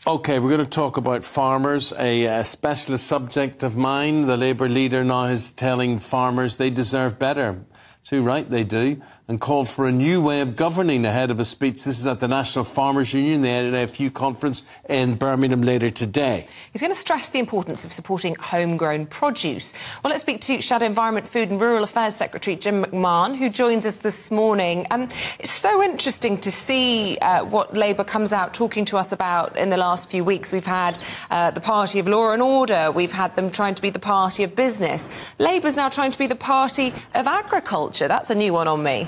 OK, we're going to talk about farmers, a specialist subject of mine. The Labour leader now is telling farmers they deserve better. Too right, they do, and called for a new way of governing ahead of a speech. This is at the National Farmers Union, the NFU conference in Birmingham later today. He's going to stress the importance of supporting homegrown produce. Well, let's speak to Shadow Environment, Food and Rural Affairs Secretary Jim McMahon, who joins us this morning. It's so interesting to see what Labour comes out talking to us about in the last few weeks. We've had the party of law and order. We've had them trying to be the party of business. Labour's now trying to be the party of agriculture. That's a new one on me.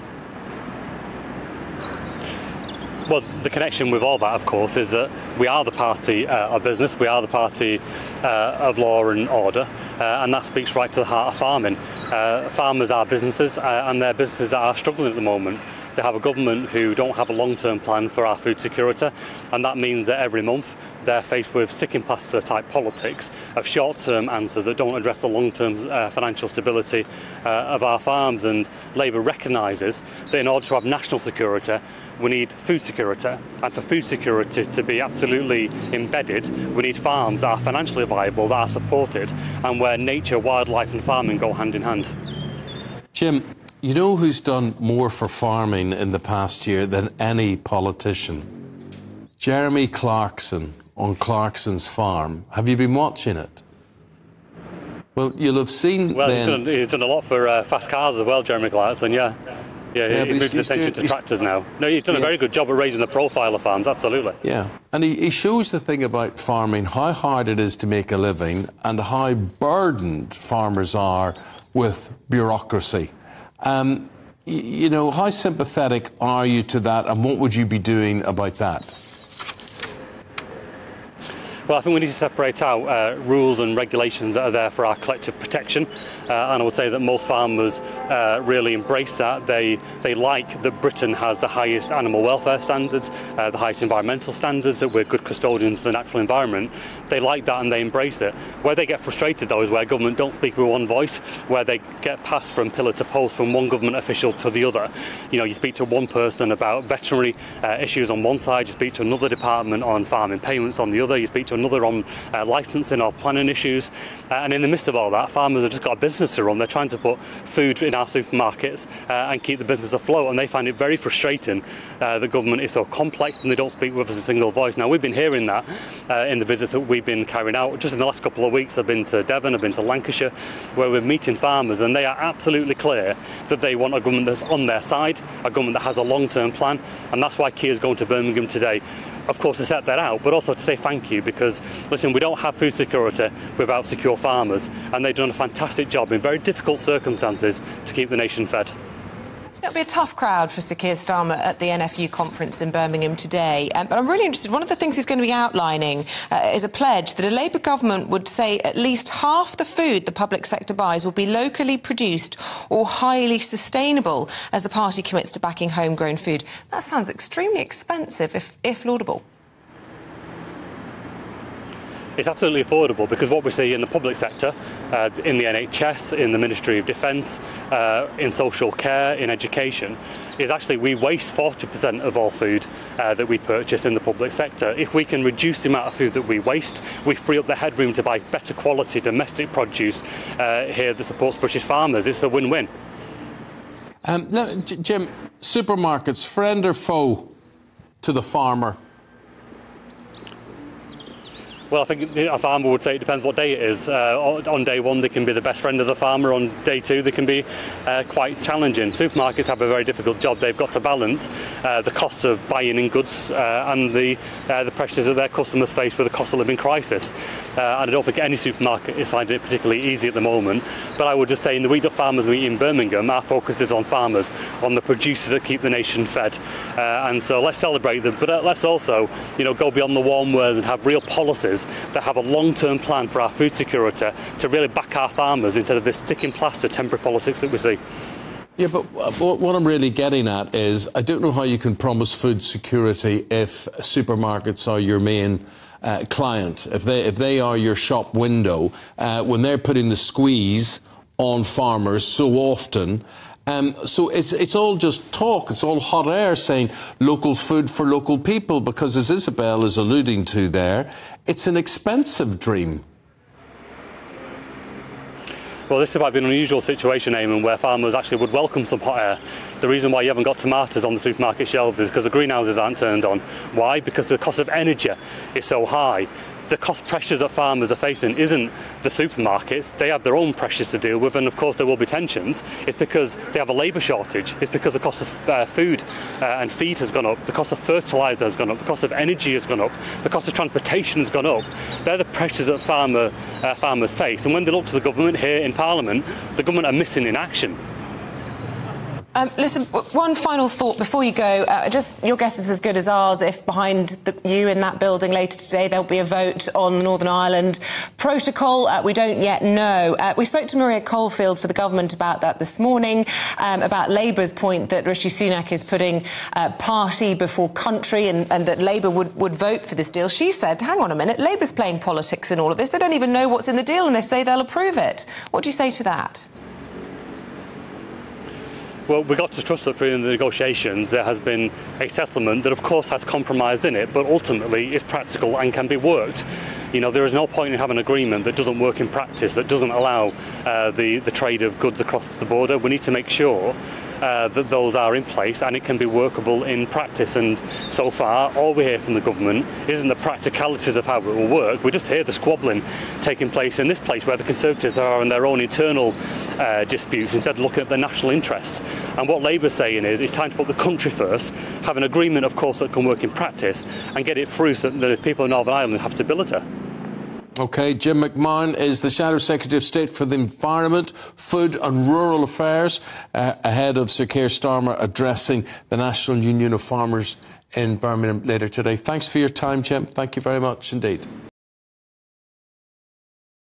Well, the connection with all that, of course, is that we are the party of business, we are the party of law and order, and that speaks right to the heart of farming. Farmers are businesses, and they're businesses that are struggling at the moment. They have a government who don't have a long-term plan for our food security, and that means that every month they're faced with sticking plaster type politics of short-term answers that don't address the long-term financial stability of our farms. And Labour recognises that in order to have national security, we need food security, and for food security to be absolutely embedded, we need farms that are financially viable, that are supported, and where nature, wildlife and farming go hand in hand. Jim, you know who's done more for farming in the past year than any politician? Jeremy Clarkson on Clarkson's farm. Have you been watching it? Well, you'll have seen. Well, he's done a lot for fast cars as well, Jeremy Clarkson. Yeah, he moved his attention to tractors now. No, he's done a very good job of raising the profile of farms. Absolutely. Yeah, and he shows the thing about farming, how hard it is to make a living, and how burdened farmers are with bureaucracy. You know, how sympathetic are you to that, and what would you be doing about that? Well, I think we need to separate out rules and regulations that are there for our collective protection, and I would say that most farmers really embrace that. They like that Britain has the highest animal welfare standards, the highest environmental standards, that we're good custodians of the natural environment. They like that and they embrace it. Where they get frustrated, though, is where government don't speak with one voice, where they get passed from pillar to post from one government official to the other. You know, you speak to one person about veterinary issues on one side, you speak to another department on farming payments on the other, you speak to another on licensing or planning issues, and in the midst of all that, farmers have just got a business to run. They're trying to put food in our supermarkets and keep the business afloat, and they find it very frustrating the government is so complex and they don't speak with us a single voice. Now, we've been hearing that in the visits that we've been carrying out. Just in the last couple of weeks, I've been to Devon, I've been to Lancashire, where we're meeting farmers, and they are absolutely clear that they want a government that's on their side, a government that has a long-term plan, and that's why Keir's going to Birmingham today. Of course, to set that out, but also to say thank you, because, listen, we don't have food security without secure farmers, and they've done a fantastic job in very difficult circumstances to keep the nation fed. It'll be a tough crowd for Sir Keir Starmer at the NFU conference in Birmingham today. But I'm really interested. One of the things he's going to be outlining is a pledge that a Labour government would say at least half the food the public sector buys will be locally produced or highly sustainable, as the party commits to backing homegrown food. That sounds extremely expensive, if laudable. It's absolutely affordable, because what we see in the public sector, in the NHS, in the Ministry of Defence, in social care, in education, is actually we waste 40% of all food that we purchase in the public sector. If we can reduce the amount of food that we waste, we free up the headroom to buy better quality domestic produce here that supports British farmers. It's a win-win. Jim, supermarkets, friend or foe to the farmer? Well, I think a farmer would say it depends what day it is. On day one, they can be the best friend of the farmer. On day two, they can be quite challenging. Supermarkets have a very difficult job. They've got to balance the cost of buying in goods and the pressures that their customers face with the cost of living crisis. And I don't think any supermarket is finding it particularly easy at the moment. But I would just say, in the week that farmers meet in Birmingham, our focus is on farmers, on the producers that keep the nation fed. And so let's celebrate them, but let's also, you know, go beyond the warm words and have real policies that have a long-term plan for our food security to really back our farmers instead of this sticking plaster temporary politics that we see. Yeah, but what I'm really getting at is I don't know how you can promise food security if supermarkets are your main client, if they are your shop window, when they're putting the squeeze on farmers so often, So it's all just talk, it's all hot air saying local food for local people, because as Isabel is alluding to there, it's an expensive dream. Well, this might be an unusual situation, Eamon, where farmers actually would welcome some hot air. The reason why you haven't got tomatoes on the supermarket shelves is because the greenhouses aren't turned on. Why? Because the cost of energy is so high. The cost pressures that farmers are facing isn't the supermarkets. They have their own pressures to deal with, and of course there will be tensions. It's because they have a labour shortage. It's because the cost of food and feed has gone up. The cost of fertiliser has gone up. The cost of energy has gone up. The cost of transportation has gone up. They're the pressures that farmers face. And when they look to the government here in Parliament, the government are missing in action. Listen, one final thought before you go. Just your guess is as good as ours if behind you in that building later today there'll be a vote on the Northern Ireland protocol. We don't yet know. We spoke to Maria Caulfield for the government about that this morning, about Labour's point that Rishi Sunak is putting party before country and that Labour would vote for this deal. She said, hang on a minute, Labour's playing politics in all of this. They don't even know what's in the deal and they say they'll approve it. What do you say to that? Well, we've got to trust that through the negotiations there has been a settlement that of course has compromise in it, but ultimately is practical and can be worked. You know, there is no point in having an agreement that doesn't work in practice, that doesn't allow the trade of goods across the border. We need to make sure that those are in place and it can be workable in practice. And so far, all we hear from the government isn't the practicalities of how it will work. We just hear the squabbling taking place in this place where the Conservatives are in their own internal disputes instead of looking at the national interest. And what Labour's saying is it's time to put the country first, have an agreement, of course, that can work in practice and get it through so that the people of Northern Ireland have stability. OK, Jim McMahon is the Shadow Secretary of State for the Environment, Food and Rural Affairs, ahead of Sir Keir Starmer addressing the National Union of Farmers in Birmingham later today. Thanks for your time, Jim. Thank you very much indeed.